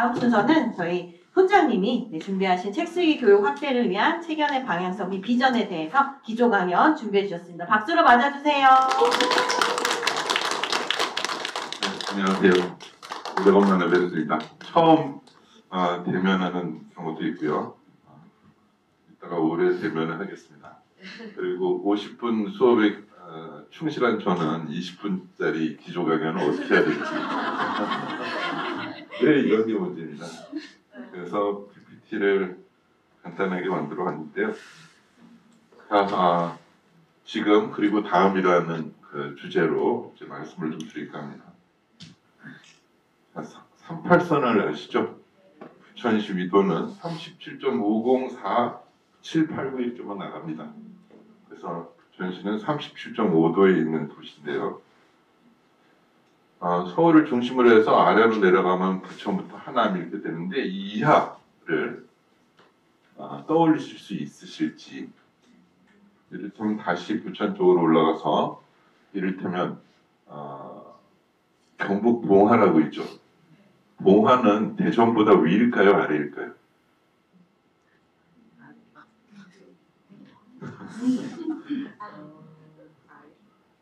다음 순서는 저희 훈장님이 준비하신 책 쓰기 교육 확대를 위한 책연의 방향성 및 비전에 대해서 기조 강연 준비해 주셨습니다. 박수로 맞아주세요. 네, 안녕하세요. 오래간만에 뵙습니다. 처음 대면하는 경우도 있고요. 이따가 오래 대면을 하겠습니다. 그리고 50분 수업에 충실한 저는 20분짜리 기조 강연을 어떻게 해야 될지 네, 이런 게 문제입니다. 그래서 PPT를 간단하게 만들어 왔는데요. 지금 그리고 다음이라는 그 주제로 이제 말씀을 좀 드릴까 합니다. 38선을 아시죠? 2012도는 37.5047891점만 나갑니다. 그래서 부천시는 37.5도에 있는 도시인데요. 서울을 중심으로 해서 아래로 내려가면 부천부터 하남 이렇게 되는데 이 이하를 떠올리실 수 있으실지, 이를테면 다시 부천 쪽으로 올라가서 이를테면 경북 봉화라고 있죠. 봉화는 대전보다 위일까요, 아래일까요?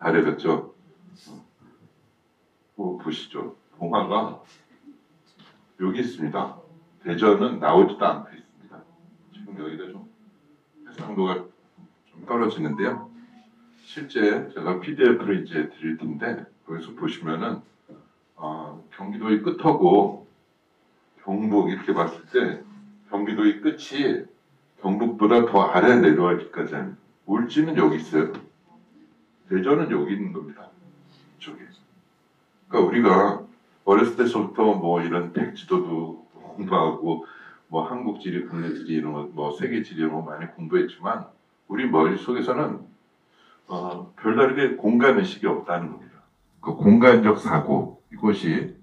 아래겠죠. 보시죠. 봉화가 여기 있습니다. 대전은 나오지도 않고 있습니다. 지금 여기가 좀 해상도가 좀 떨어지는데요. 실제 제가 PDF를 이제 드릴 텐데 거기서 보시면은 경기도의 끝하고 경북 이렇게 봤을 때 경기도의 끝이 경북보다 더 아래 내려가기까지 합니다. 울진은 여기 있어요. 대전은 여기 있는 겁니다. 이쪽에. 그러니까 우리가 어렸을 때부터 뭐 이런 백지도도 공부하고 뭐 한국지리, 국내지리 이런 거, 뭐 세계지리 이런 거 많이 공부했지만 우리 머릿속에서는 별다르게 공간의식이 없다는 겁니다. 그 공간적 사고, 이것이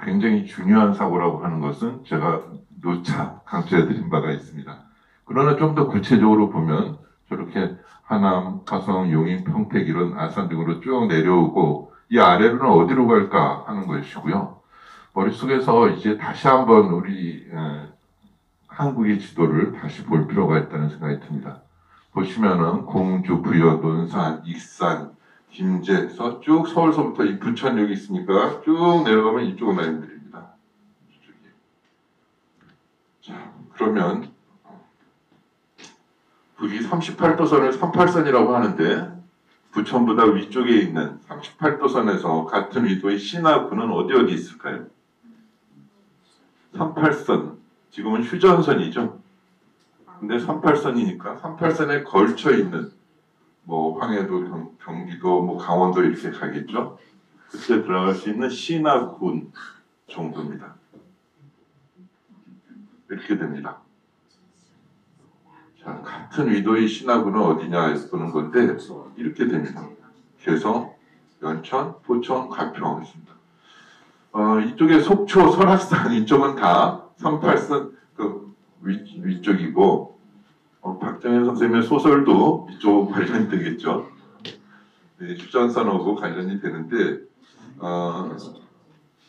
굉장히 중요한 사고라고 하는 것은 제가 누차 강조해드린 바가 있습니다. 그러나 좀 더 구체적으로 보면 저렇게 하남, 화성, 용인, 평택 이런 아산 등으로 쭉 내려오고 이 아래로는 어디로 갈까 하는 것이고요. 머릿속에서 이제 다시 한번 우리 한국의 지도를 다시 볼 필요가 있다는 생각이 듭니다. 보시면은 공주, 부여, 논산, 익산, 김제에서 쭉 서울서부터 이 부천 여기 있으니까 쭉 내려가면 이쪽은 라인들입니다. 자, 그러면 북이 38도선을 38선이라고 하는데 부천보다 위쪽에 있는 38도선에서 같은 위도의 시나구는 어디 있을까요? 38선, 지금은 휴전선이죠. 근데 38선이니까 38선에 걸쳐 있는 뭐 황해도, 경기도, 뭐 강원도 이렇게 가겠죠. 그때 들어갈 수 있는 시나군 정도입니다. 이렇게 됩니다. 자, 같은 위도의 시나군은 어디냐 보는 건데 이렇게 됩니다. 개성, 연천, 포천, 가평 있습니다. 이쪽에 속초, 설악산 이쪽은 다 38선 그 위쪽이고 박정현 선생님의 소설도 이쪽 관련이 되겠죠. 네, 휴전선하고 관련이 되는데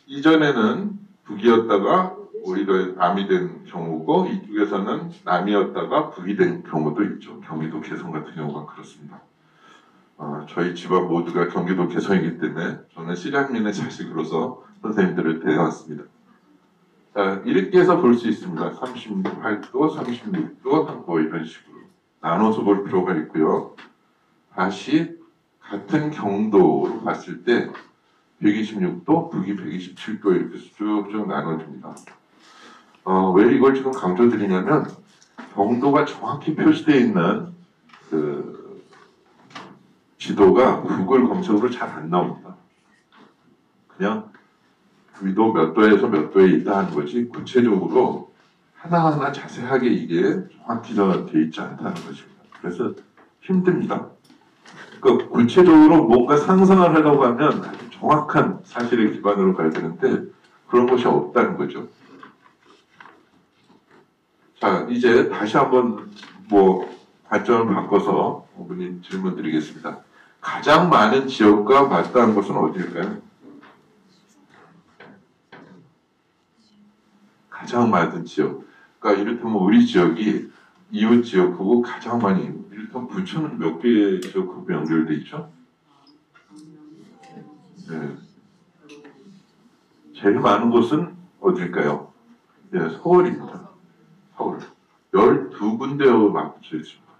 이전에는 북이었다가 오히려 남이 된 경우고 이쪽에서는 남이었다가 북이 된 경우도 있죠. 경기도 개성 같은 경우가 그렇습니다. 저희 집안 모두가 경기도 개성이기 때문에 저는 실향민의 자식으로서 선생님들을 대해왔습니다. 자, 이렇게 해서 볼 수 있습니다. 38도, 36도 뭐 이런 식으로 나눠서 볼 필요가 있고요. 다시 같은 경도로 봤을 때 126도, 북이 127도 이렇게 쭉쭉 나눠집니다. 왜 이걸 지금 강조드리냐면 경도가 정확히 표시되어 있는 그 지도가 구글 검색으로 잘 안 나옵니다. 그냥 위도 몇 도에서 몇 도에 있다 하는 거지 구체적으로 하나하나 자세하게 이게 정확히 되어 있지 않다는 것입니다. 그래서 힘듭니다. 그러니까 구체적으로 뭔가 상상을 하려고 하면 아주 정확한 사실의 기반으로 가야 되는데 그런 것이 없다는 거죠. 자, 이제 다시 한번 관점을 바꿔서 어머님 질문 드리겠습니다. 가장 많은 지역과 맞닿은 곳은 어디일까요? 가장 많은 지역. 그러니까 이를테면 우리 지역이 이웃 지역하고 가장 많이, 이를테면 부천은 몇 개의 지역하고 연결돼 있죠? 네. 제일 많은 곳은 어딜까요? 네, 서울입니다. 서울. 12군데로 맞붙어 있습니다.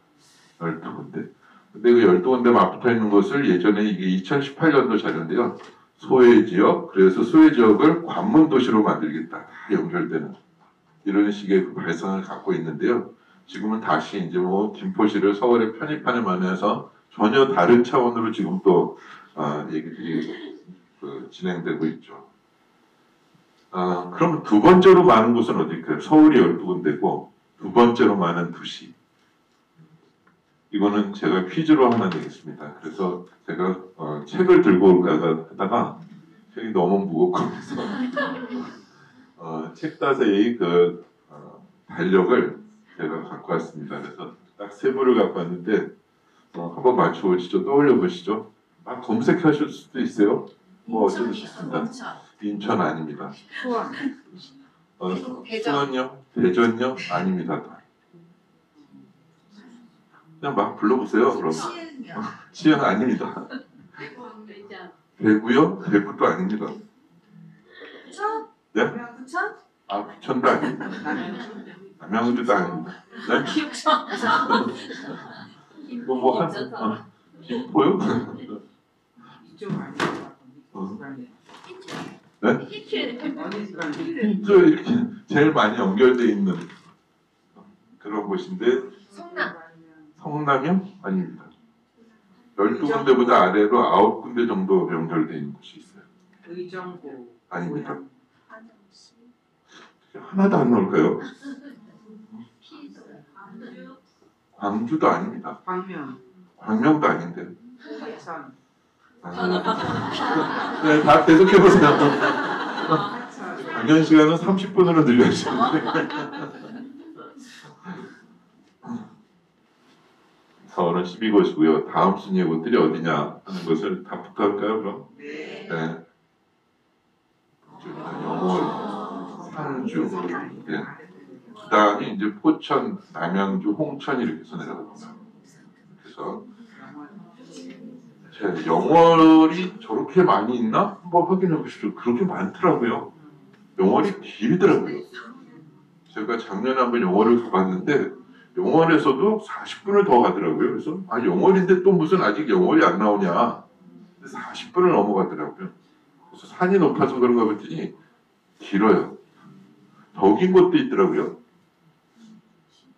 12군데. 근데 그 12군데 맞붙어 있는 것을 예전에 이게 2018년도 자료인데요. 소외 지역, 그래서 소외 지역을 관문 도시로 만들겠다. 다 연결되는 이런 식의 그 발상을 갖고 있는데요. 지금은 다시 이제 뭐 김포시를 서울에 편입하는 면에서 전혀 다른 차원으로 지금 또 얘기들이 진행되고 있죠. 그럼 두 번째로 많은 곳은 어딜까요? 서울이 12군데고 두 번째로 많은 도시. 이거는 제가 퀴즈로 하나 내겠습니다. 그래서 제가 책을 들고 올까 하다가 책이 너무 무겁고 해서 책다세의 그 달력을 제가 갖고 왔습니다. 그래서 딱 세 부를 갖고 왔는데 한번 맞춰보시죠. 떠올려 보시죠. 막 검색하실 수도 있어요. 뭐 어쩌도 싶습니다. 인천 아닙니다. 수원요? 대전요? 아닙니다. 그냥 막 불러보세요. 그럼. 치안 아닙니다. 대구요? 대구도 아닙니다. 부천? 네? 부천? 아, 부천도 아닙니다. 남양주도 아닙니다. 네? 김포요? 네? 힌트 이렇게 제일 많이 연결돼 있는 그런 곳인데 성남. 성남이요? 아닙니다. 12군데보다 아래로 9군데 정도 연결돼 있는 곳이 있어요. 의정부. 아닙니다. 하나도 안 나올까요? 광주도 아닙니다. 광명. 광명도 아닌데. 화천. 네, 다 계속해보세요. 화천. 강연 시간은 30분으로 늘려주셨는데. 서울은 12곳이고요. 다음 순위의 곳들이 어디냐 하는 것을 답부터 할까요, 그럼? 네. 네. 영월, 상주, 네. 그 다음에 이제 포천, 남양주, 홍천 이렇게 해서 내려갑니다. 그래서 영월이 저렇게 많이 있나? 한번 확인해 보시죠. 그렇게 많더라고요. 영월이 길더라고요. 제가 작년에 한번 영월을 가봤는데 영월에서도 40분을 더 가더라고요. 그래서 영월인데 또 무슨 아직 영월이 안 나오냐. 40분을 넘어가더라고요. 그래서 산이 높아서 그런가 봤더니 길어요. 더 긴 곳도 있더라고요.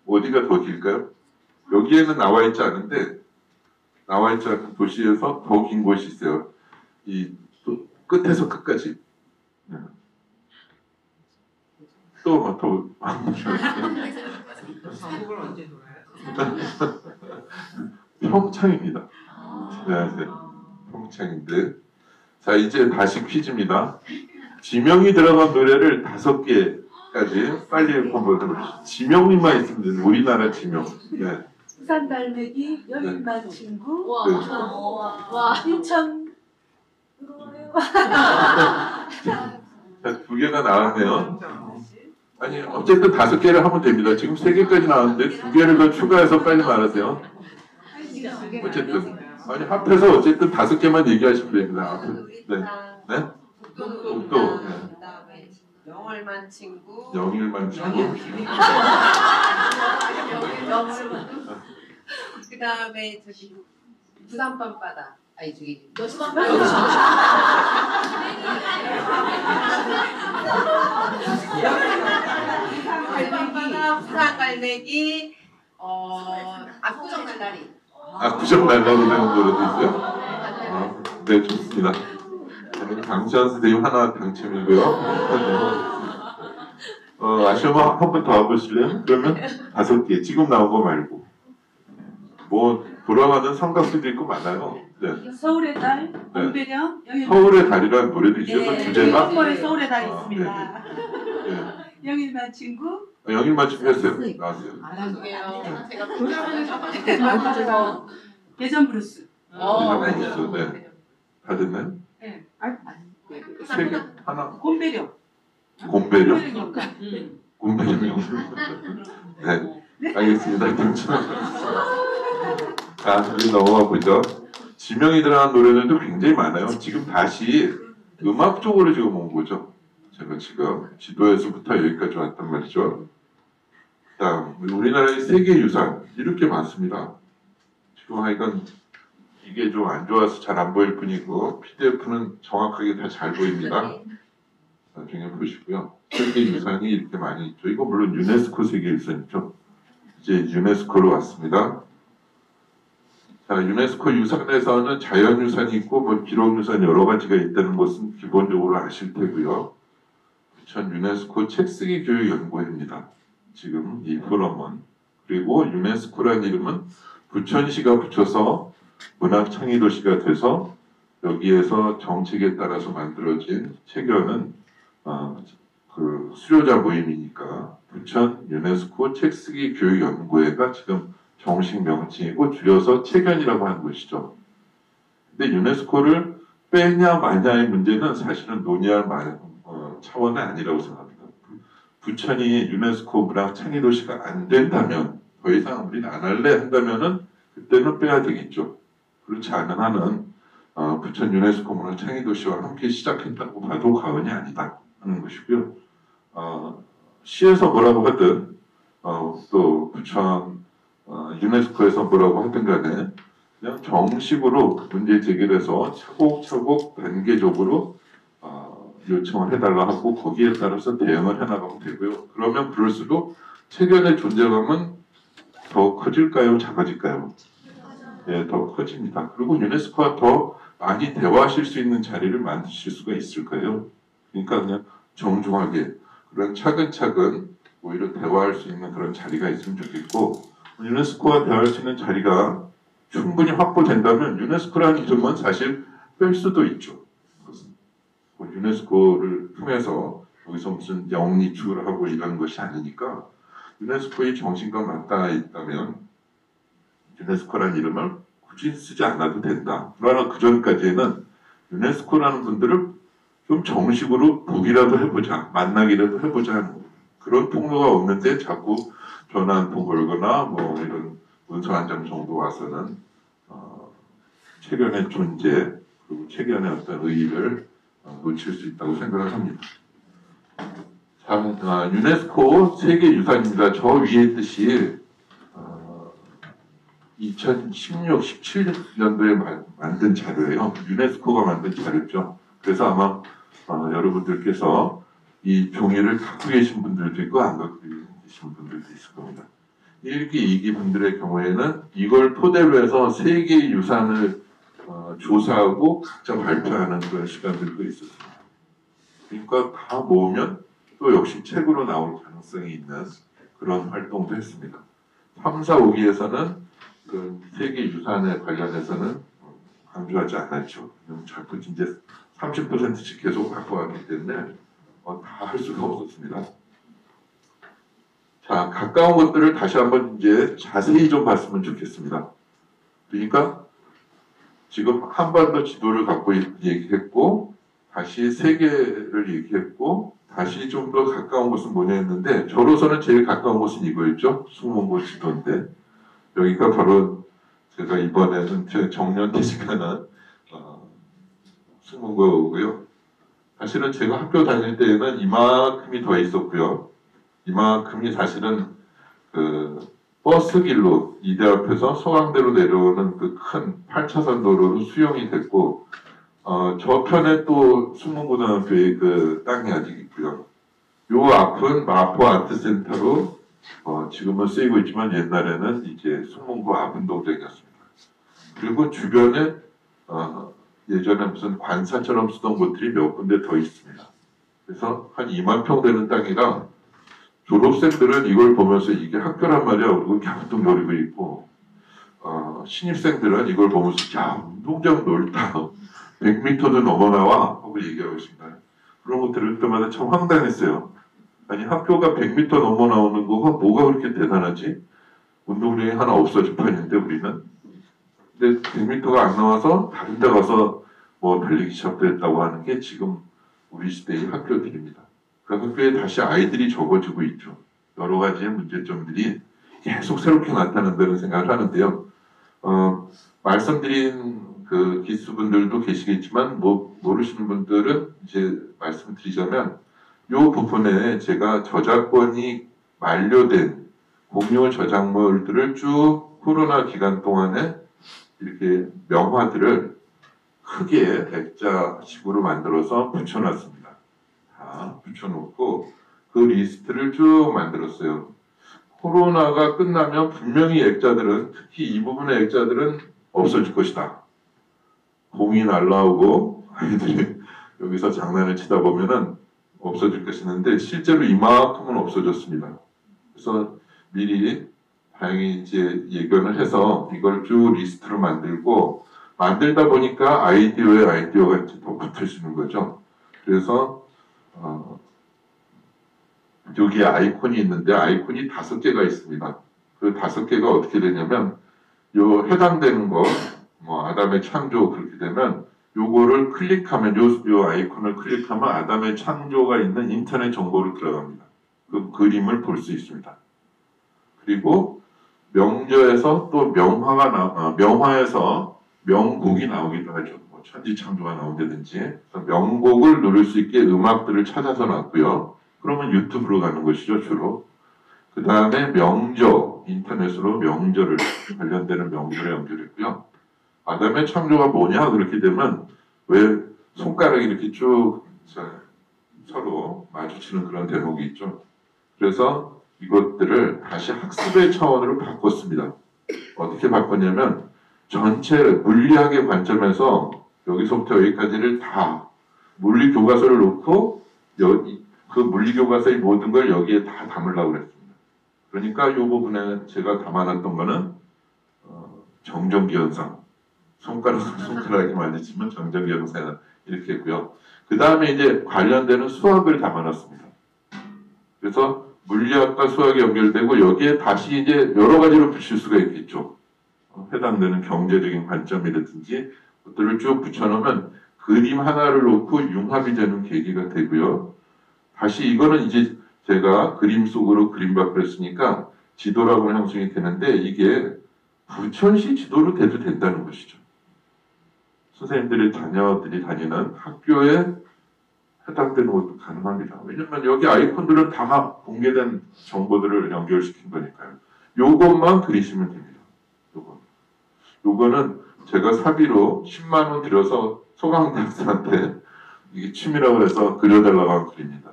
어디가 더 길까요? 여기에는 나와 있지 않은데 나와 있지 않은 도시에서 더 긴 곳이 있어요. 이 또 끝에서 끝까지. 또 더 전국을 언제 돌아요? 평창입니다. 네. 평창인데 자 이제 다시 퀴즈입니다. 지명이 들어간 노래를 5개까지 빨리 한번 해보시죠. 지명만 있으면 돼요. 우리나라 지명. 네. 부산 달매기 여인만 네. 친구 와. 인천 자, 2개가 나왔네요. 아니 어쨌든 5개를 하면 됩니다. 지금 3개까지 나왔는데 2개를 더 추가해서 빨리 말하세요. 어쨌든 아니 합해서 어쨌든 5개만 얘기하시면 됩니다. 네. 네? 또 네. 영월만 친구. 영일만 친구. 그 다음에 저기 부산 밤바다. 아니 저기 밤바다, 부산 갈매기, 압구정 날다리. 압구정 날다리라는 노래도 있어요? 네 좋습니다. 강시환 선생님 하나 당첨이고요. 아시오마 한 번 더 와보실래요? 그러면 5개 지금 나온 거 말고 뭐 돌아가는 삼각수도 있고 많아요. 네. 서울의 달 공배령 서울의 달이라는 노래도 있어요. 그 주제가 영월에 서울의 달이 있습니다. 네. 영일만 친구 영일만 준비했어요. 나왔어요. 제가 대전 브루스 네. 다 됐나요? 네. 3개 하나. 공배령 곰배령? 음. 곰배령. 네, 알겠습니다. 자, 이제 넘어가 보죠. 지명이 들어간 노래들도 굉장히 많아요. 지금 다시 음악 쪽으로 지금 온 거죠. 제가 지금 지도에서부터 여기까지 왔단 말이죠. 자, 우리나라의 세계유산 이렇게 많습니다. 지금 하여간 이게 좀 안 좋아서 잘 안 보일 뿐이고 PDF는 정확하게 다 잘 보입니다. 나중에 보시고요. 세계유산이 이렇게 많이 있죠. 이거 물론 유네스코 세계유산이죠. 이제 유네스코로 왔습니다. 자, 유네스코 유산에서는 자연유산이 있고 뭐 기록유산 여러 가지가 있다는 것은 기본적으로 아실 테고요. 부천 유네스코 책쓰기 교육 연구회입니다. 지금 이 포럼은. 그리고 유네스코라는 이름은 부천시가 붙여서 문학 창의 도시가 돼서 여기에서 정책에 따라서 만들어진 체결은 그 수료자 모임이니까 부천 유네스코 책쓰기 교육 연구회가 지금 정식 명칭이고 줄여서 체견이라고 하는 것이죠. 근데 유네스코를 빼냐 마냐의 문제는 사실은 논의할 차원은 아니라고 생각합니다. 부천이 유네스코 문학 창의 도시가 안 된다면 더 이상 우리는 안 할래 한다면은 그때는 빼야 되겠죠. 그렇지 않은 한은 부천 유네스코 문화 창의 도시와 함께 시작했다고 봐도 과언이 아니다 하는 것이고요. 시에서 뭐라고 하든 또 부천 유네스코에서 뭐라고 하든 간에 그냥 정식으로 문제 제기를 해서 차곡차곡 단계적으로 요청을 해달라 하고 거기에 따라서 대응을 해나가면 되고요. 그러면 그럴수록 체견의 존재감은 더 커질까요? 작아질까요? 예, 더 커집니다. 그리고 유네스코와 더 많이 대화하실 수 있는 자리를 만드실 수가 있을 거예요. 그러니까 그냥 정중하게 그런 차근차근 오히려 대화할 수 있는 그런 자리가 있으면 좋겠고 유네스코와 대화할 수 있는 자리가 충분히 확보된다면 유네스코라는 이름은 사실 뺄 수도 있죠. 유네스코를 통해서 여기서 무슨 영리축을 하고 이런 것이 아니니까 유네스코의 정신과 맞닿아 있다면 유네스코라는 이름을 굳이 쓰지 않아도 된다. 그러나 그 전까지는 유네스코라는 분들을 좀 정식으로 보기라도 해보자, 만나기라도 해보자 하는 그런 통로가 없는데 자꾸 전화 한 통 걸거나 뭐 이런 문서 한 장 정도 와서는 체견의 존재 그리고 체견의 어떤 의의를 놓칠 수 있다고 생각을 합니다. 자, 유네스코 세계유산입니다. 저 위에 뜻이 2016, 17년도에 만든 자료예요. 유네스코가 만든 자료죠. 그래서 아마 여러분들께서 이 종이를 갖고 계신 분들도 있고 안 갖고 계신 분들도 있을 겁니다. 1기, 2기 분들의 경우에는 이걸 토대로 해서 세계 유산을 조사하고 각자 발표하는 그런 시간들도 있었습니다. 그러니까 다 모으면 또 역시 책으로 나올 가능성이 있는 그런 활동도 했습니다. 3, 4, 5기에서는 그 세계 유산에 관련해서는 강조하지 않았죠. 자꾸 이제 30%씩 계속 갖고 왔기 때문에 다 할 수가 없었습니다. 자, 가까운 것들을 다시 한번 이제 자세히 좀 봤으면 좋겠습니다. 그러니까 지금 한반도 지도를 갖고 얘기했고 다시 세계를 얘기했고 다시 좀 더 가까운 곳은 뭐냐 했는데 저로서는 제일 가까운 곳은 이거였죠. 수문고 지도인데 여기가 바로 제가 이번에는 정년 퇴직하는 수문고고요. 사실은 제가 학교 다닐 때에는 이만큼이 더 있었고요. 이만큼이 사실은 그 버스길로 이대 앞에서 소강대로 내려오는 그 큰 8차선 도로로 수용이 됐고 저편에 또 수문고등학교의 그 땅이 아직 있고요. 요 앞은 마포 아트센터로 지금은 쓰이고 있지만 옛날에는 이제 수문고 아분동작이었습니다. 그리고 주변에 예전에 무슨 관사처럼 쓰던 곳들이 몇 군데 더 있습니다. 그래서 한 2만 평 되는 땅이라 졸업생들은 이걸 보면서 이게 학교란 말이야 그리고 갸우뚱거리고 있고 신입생들은 이걸 보면서 야 운동장 넓다 100m도 넘어 나와 하고 얘기하고 있습니다. 그런 거 들을 때마다 참 황당했어요. 아니 학교가 100m 넘어 나오는 거가 뭐가 그렇게 대단하지? 운동장이 하나 없어질 판인데 우리는. 근데 100m가 안 나와서 다른 데 가서 뭐 달리기 시합도 했다고 하는 게 지금 우리 시대의 학교들입니다. 그 학교에 다시 아이들이 적어지고 있죠. 여러 가지의 문제점들이 계속 새롭게 나타난다는 생각을 하는데요. 말씀드린 그 기수분들도 계시겠지만 모르시는 분들은 이제 말씀드리자면 이 부분에 제가 저작권이 만료된 공유 저작물들을 쭉 코로나 기간 동안에 이렇게 명화들을 크게 액자식으로 만들어서 붙여놨습니다. 다 붙여놓고 그 리스트를 쭉 만들었어요. 코로나가 끝나면 분명히 액자들은, 특히 이 부분의 액자들은 없어질 것이다. 공이 날라오고 아이들이 여기서 장난을 치다 보면은 없어질 것이는데 실제로 이만큼은 없어졌습니다. 그래서 미리 다행히 이제 예견을 해서 이걸 쭉 리스트로 만들고 만들다 보니까 아이디어에 아이디어가 이제 더 붙어지는 거죠. 그래서 여기에 아이콘이 있는데 아이콘이 5개가 있습니다. 그 5개가 어떻게 되냐면 요 해당되는 거, 뭐 아담의 창조 그렇게 되면 요거를 클릭하면 요 아이콘을 클릭하면 아담의 창조가 있는 인터넷 정보로 들어갑니다. 그 그림을 볼 수 있습니다. 그리고 명저에서 또 명화에서 명곡이 나오기도 하죠. 뭐 천지창조가 나온다든지. 그래서 명곡을 누를 수 있게 음악들을 찾아서 놨고요. 그러면 유튜브로 가는 것이죠, 주로. 그 다음에 명저, 인터넷으로 명저를, 관련되는 명저를 연결했고요. 아담의 창조가 뭐냐? 그렇게 되면 왜 손가락이 이렇게 쭉 서로 마주치는 그런 대목이 있죠. 그래서 이것들을 다시 학습의 차원으로 바꿨습니다. 어떻게 바꿨냐면 전체 물리학의 관점에서 여기서부터 여기까지를 다 물리 교과서를 놓고 그 물리 교과서의 모든 걸 여기에 다 담으려고 그랬습니다. 그러니까 이 부분에 제가 담아놨던 거는 정전기 현상, 손가락이 마주치면 정전기 현상 이렇게 했고요. 그 다음에 이제 관련되는 수학을 담아놨습니다. 그래서 물리학과 수학이 연결되고 여기에 다시 이제 여러 가지로 붙일 수가 있겠죠. 해당되는 경제적인 관점이라든지 것들을 쭉 붙여놓으면 그림 하나를 놓고 융합이 되는 계기가 되고요. 다시 이거는 이제 제가 그림 속으로 그림 밖으로 했으니까 지도라고 형성이 되는데 이게 부천시 지도로 돼도 된다는 것이죠. 선생님들의 자녀들이 다니는 학교에 해당되는 것도 가능합니다. 왜냐면 여기 아이콘들은 다 공개된 정보들을 연결시킨 거니까요. 요것만 그리시면 됩니다. 요거는 제가 사비로 10만 원 들여서 소강대 학생한테 이게 취미라고 해서 그려달라고 한 글입니다.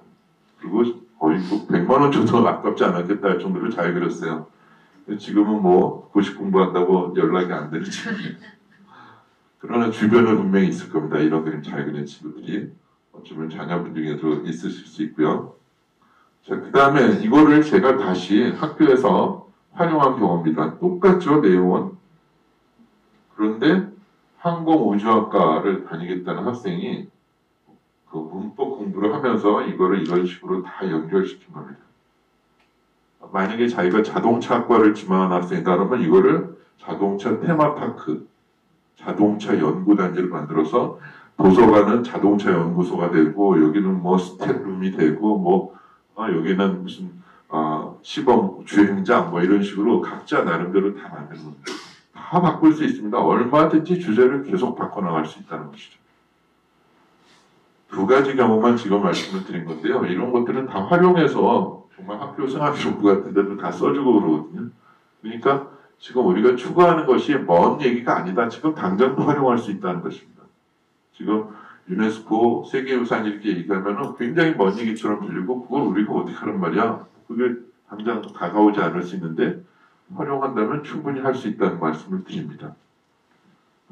그리고 거의 100만 원 줘도 아깝지 않았겠다 할 정도로 잘 그렸어요. 지금은 뭐 고시 공부한다고 연락이 안 되는 친구예요. 그러나 주변에 분명히 있을 겁니다. 이런 그림 잘 그리는 친구들이. 어쩌면 자녀분 중에도 있으실 수 있고요. 자, 그 다음에 이거를 제가 다시 학교에서 활용한 경우입니다. 똑같죠, 내용은. 그런데 항공우주학과를 다니겠다는 학생이 그 문법 공부를 하면서 이거를 이런 식으로 다 연결시킨 겁니다. 만약에 자기가 자동차학과를 지망한 학생이다 그러면 이거를 자동차 테마파크, 자동차 연구단지를 만들어서 도서관은 자동차 연구소가 되고 여기는 뭐 스텝룸이 되고 뭐 여기는 무슨 시범 주행장 뭐 이런 식으로 각자 나름대로 다 만드는 겁니다. 다 바꿀 수 있습니다. 얼마든지 주제를 계속 바꿔나갈 수 있다는 것이죠. 2가지 경우만 지금 말씀을 드린 건데요. 이런 것들은 다 활용해서 정말 학교 생활기록부 같은 데도 다 써주고 그러거든요. 그러니까 지금 우리가 추구하는 것이 먼 얘기가 아니다. 지금 당장도 활용할 수 있다는 것입니다. 지금 유네스코 세계유산 이렇게 얘기하면 굉장히 먼 얘기처럼 들리고 그걸 우리가 어떻게 하란 말이야. 그게 당장 다가오지 않을 수 있는데 활용한다면 충분히 할 수 있다는 말씀을 드립니다.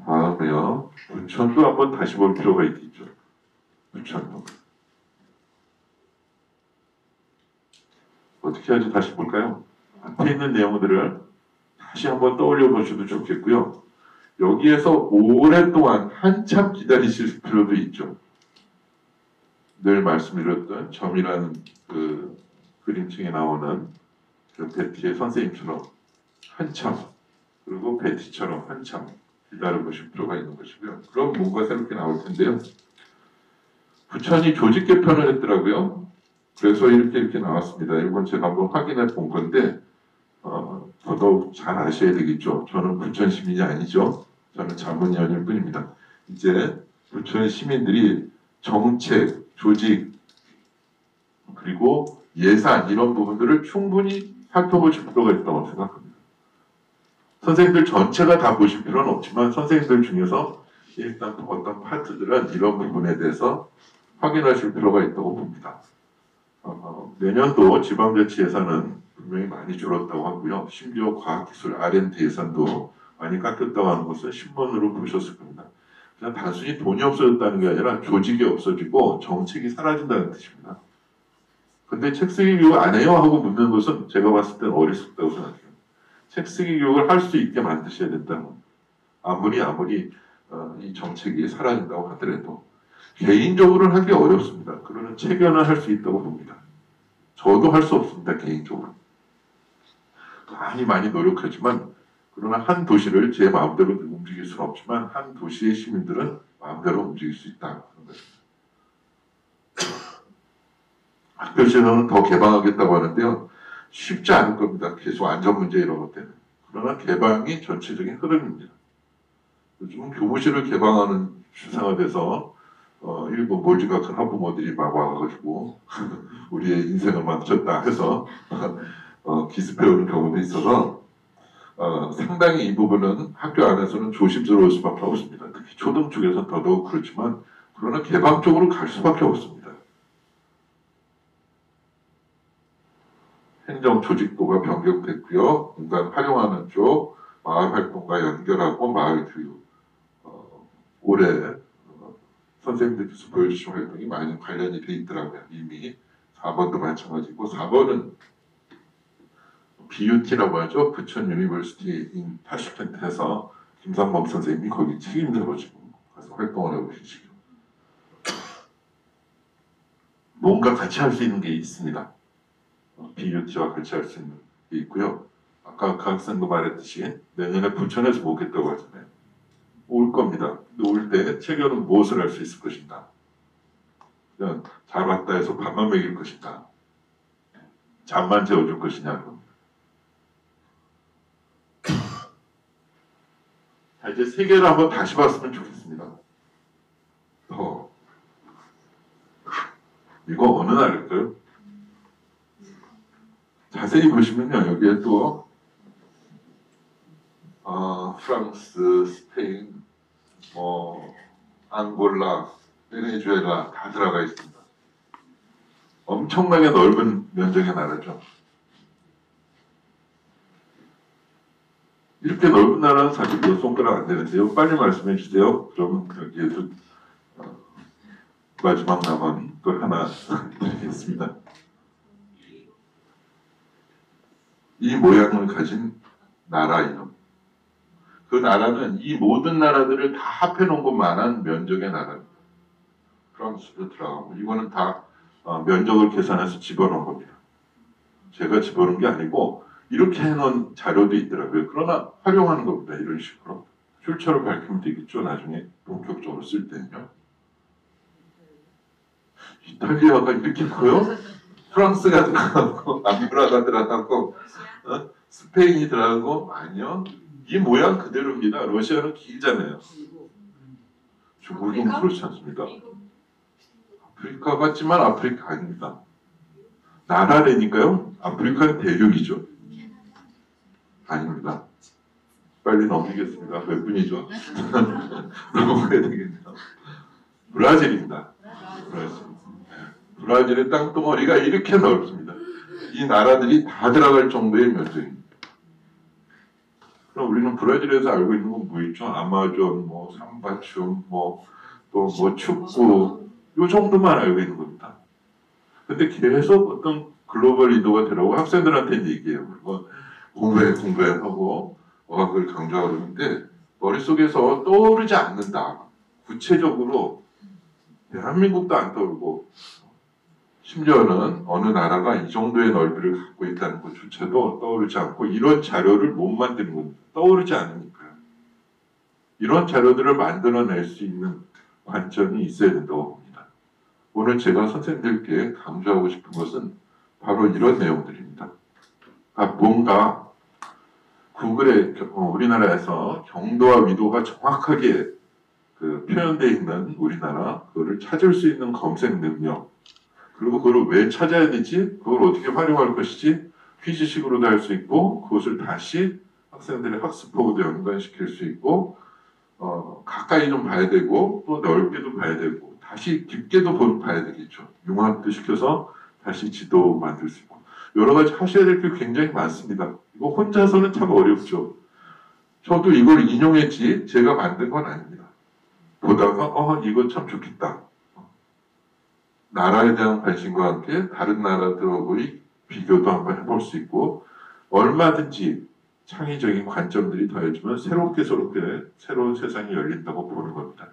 다음에요. 부천도 한번 다시 볼 필요가 있겠죠. 부천도. 어떻게 하지 다시 볼까요? 앞에 있는 내용들을 다시 한번 떠올려 보셔도 좋겠고요. 여기에서 오랫동안 한참 기다리실 필요도 있죠. 늘 말씀드렸던 점이라는 그 그림책에 나오는 그 베티의 선생님처럼 한참 그리고 베티처럼 한참 기다려보실 필요가 있는 것이고요. 그럼 뭔가 새롭게 나올 텐데요. 부천이 조직 개편을 했더라고요. 그래서 이렇게 나왔습니다. 이건 제가 한번 확인해 본 건데 더더욱 잘 아셔야 되겠죠. 저는 부천 시민이 아니죠. 저는 자문위원일 뿐입니다. 이제 부천 시민들이 정책, 조직, 그리고 예산 이런 부분들을 충분히 살펴보실 필요가 있다고 생각합니다. 선생님들 전체가 다 보실 필요는 없지만 선생님들 중에서 일단 어떤 파트들은 이런 부분에 대해서 확인하실 필요가 있다고 봅니다. 내년도 지방자치 예산은 분명히 많이 줄었다고 하고요. 심지어 과학기술 R&D 예산도 많이 깎였다고 하는 것을 신문으로 보셨을 겁니다. 그냥 단순히 돈이 없어졌다는 게 아니라 조직이 없어지고 정책이 사라진다는 뜻입니다. 근데 책 쓰기 교육 안 해요? 하고 묻는 것은 제가 봤을 때는 어리석다고 생각해요. 책 쓰기 교육을 할 수 있게 만드셔야 된다는 겁니다. 아무리 이 정책이 사라진다고 하더라도 개인적으로는 하기 어렵습니다. 그러나 체결은 할 수 있다고 봅니다. 저도 할 수 없습니다. 개인적으로. 많이 노력하지만 그러나 한 도시를 제 마음대로 움직일 수는 없지만 한 도시의 시민들은 마음대로 움직일 수 있다. 학교시설은 더 개방하겠다고 하는데요. 쉽지 않을 겁니다. 계속 안전 문제 이런 것 때문에. 그러나 개방이 전체적인 흐름입니다. 요즘은 교무실을 개방하는 추세가 돼서 일본 몰지각한 학부모들이 막 와가지고 우리의 인생을 망쳤다 해서 기습해오는 경우도 있어서 상당히 이 부분은 학교 안에서는 조심스러울 수밖에 없습니다. 특히 초등 쪽에서 더더욱 그렇지만 그러나 개방 쪽으로 갈 수밖에 없습니다. 행정 조직도가 변경됐고요. 공간 활용하는 쪽, 마을 활동과 연결하고 마을 교육. 올해 선생님들께서 보여주신 활동이 많이 관련이 돼 있더라고요. 이미 4번도 마찬가지고 4번은 BUT라고 하죠. 부천 유니버시티 인 타슈켄트에서 김상범 선생님이 거기 책임자로 지금 가서 활동을 하고 계시죠. 뭔가 같이 할 수 있는 게 있습니다. BUT와 같이 할 수 있는 게 있고요. 아까 그 학생도 말했듯이 내년에 부천에서 오겠다고 하잖아요. 올 겁니다. 근데 올 때 체결은 무엇을 할 수 있을 것인가? 그냥 잘 왔다 해서 밥만 먹일 것인가? 잠만 재워줄 것이냐? 자, 이제 세계를 한번 다시 봤으면 좋겠습니다. 이거 어느 나라일까요? 자세히 보시면요, 여기에 또 프랑스, 스페인, 앙골라, 베네수엘라 다 들어가 있습니다. 엄청나게 넓은 면적의 나라죠. 이렇게 넓은 나라는 사실 몇 손가락 안 되는데요. 빨리 말씀해 주세요. 그럼 여기에도 마지막 남은 걸 하나 드리겠습니다. 이 모양을 가진 나라 이름. 그 나라는 이 모든 나라들을 다 합해 놓은 것만한 면적의 나라입니다. 프랑스도 들어가고 이거는 다 면적을 계산해서 집어넣은 겁니다. 제가 집어넣은 게 아니고 이렇게 해놓은 자료도 있더라고요. 그러나 활용하는 겁니다. 이런 식으로. 출처를 밝히면 되겠죠. 나중에 본격적으로 쓸 때는요. 이탈리아가 이렇게 커요? 프랑스가 들어가고 앙골라가 들어가고 스페인이 들어가고 아니요. 이 모양 그대로입니다. 러시아는 길잖아요. 중국은 그렇지 않습니다. 아프리카 같지만 아프리카 아닙니다. 나라라니까요. 아프리카는 대륙이죠. 아닙니다. 빨리 넘기겠습니다. 몇 분이죠? 넘어가야 되겠네요. 브라질입니다. 브라질의 땅덩어리가 이렇게 넓습니다. 이 나라들이 다 들어갈 정도의 면적입니다. 그럼 우리는 브라질에서 알고 있는 건 뭐 있죠? 아마존, 삼바춤, 또 축구 요 정도만 알고 있는 겁니다. 근데 계속 어떤 글로벌 리더가 되라고 학생들한테 얘기해요. 그리고 공부하고 어학을 강조하고 그러는데 머릿속에서 떠오르지 않는다. 구체적으로 대한민국도 안 떠오르고 심지어는 어느 나라가 이 정도의 넓이를 갖고 있다는 것조차도 떠오르지 않고 이런 자료를 못 만드는 겁니다. 떠오르지 않으니까요. 이런 자료들을 만들어낼 수 있는 관점이 있어야 된다고 봅니다. 오늘 제가 선생님들께 강조하고 싶은 것은 바로 이런 내용들입니다. 그러니까 뭔가 구글에 우리나라에서 경도와 위도가 정확하게 그 표현되어 있는 우리나라 그거를 찾을 수 있는 검색 능력, 그리고 그걸 왜 찾아야 되지? 그걸 어떻게 활용할 것이지? 퀴즈식으로도 할 수 있고 그것을 다시 학생들의 학습하고도 연관시킬 수 있고 가까이 좀 봐야 되고 또 넓게도 봐야 되고 다시 깊게도 봐야 되겠죠. 융합도 시켜서 다시 지도 만들 수 있고 여러 가지 하셔야 될 게 굉장히 많습니다. 이거 혼자서는 참 어렵죠. 저도 이걸 인용했지 제가 만든 건 아닙니다. 보다가 이거 참 좋겠다. 나라에 대한 관심과 함께 다른 나라들하고의 비교도 한번 해볼 수 있고 얼마든지 창의적인 관점들이 더해지면 새롭게 새로운 세상이 열린다고 보는 겁니다.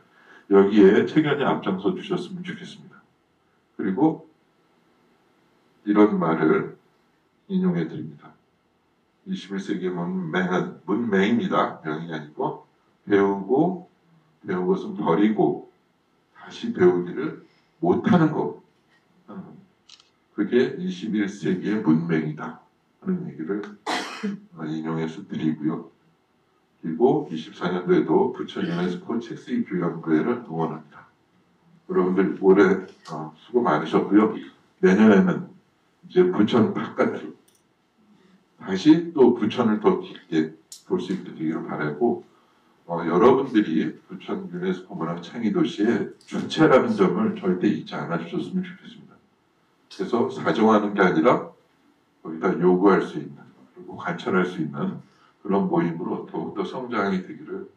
여기에 책연이 앞장서 주셨으면 좋겠습니다. 그리고 이런 말을 인용해 드립니다. 21세기의 문맹은 문맹입니다. 명이 아니고 배운 것은 버리고 다시 배우기를 못하는 것. 그게 21세기의 문맹이다 하는 얘기를 인용해서 드리고요. 그리고 24년도에도 부천 유네스코 책쓰기 교양부회를 응원합니다. 여러분들 올해 수고 많으셨고요. 내년에는 이제 부천 바깥으로 다시 또 부천을 더 깊게 볼 수 있게 되기를 바라고 여러분들이 부천 유네스코 문화창의도시의 주체라는 점을 절대 잊지 않아 주셨으면 좋겠습니다. 그래서 사정하는 게 아니라 거기다 요구할 수 있는 그리고 관찰할 수 있는 그런 모임으로 더욱더 성장이 되기를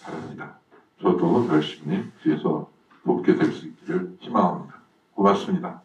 바랍니다. 저도 열심히 뒤에서 돕게 될 수 있기를 희망합니다. 고맙습니다.